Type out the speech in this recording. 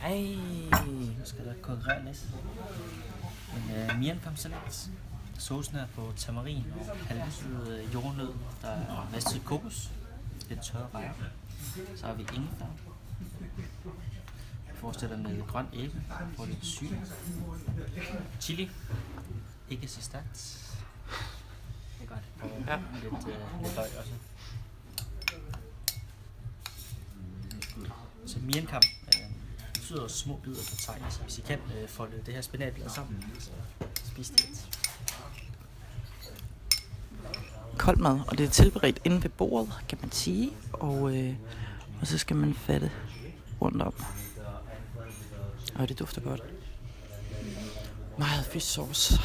Ej, nu skal der konkurrere lidt. En mirenkamsalat. Saucen er på tamarin og halvsød jordnød. Der er masset kokos. Lidt tørre rejer. Så har vi ingefær. Jeg forestiller med grøn æble. Får lidt syre. Chili. Ikke så stærkt. Det er godt. Og lidt løg også. Så mirenkam betyder små bidder på tegn, så hvis I kan folde det her spinatblad sammen, så spis det lidt. Kold mad, og det er tilberedt inde ved bordet, kan man sige, og så skal man fatte rundt om. Og det dufter godt. Meget fish sauce.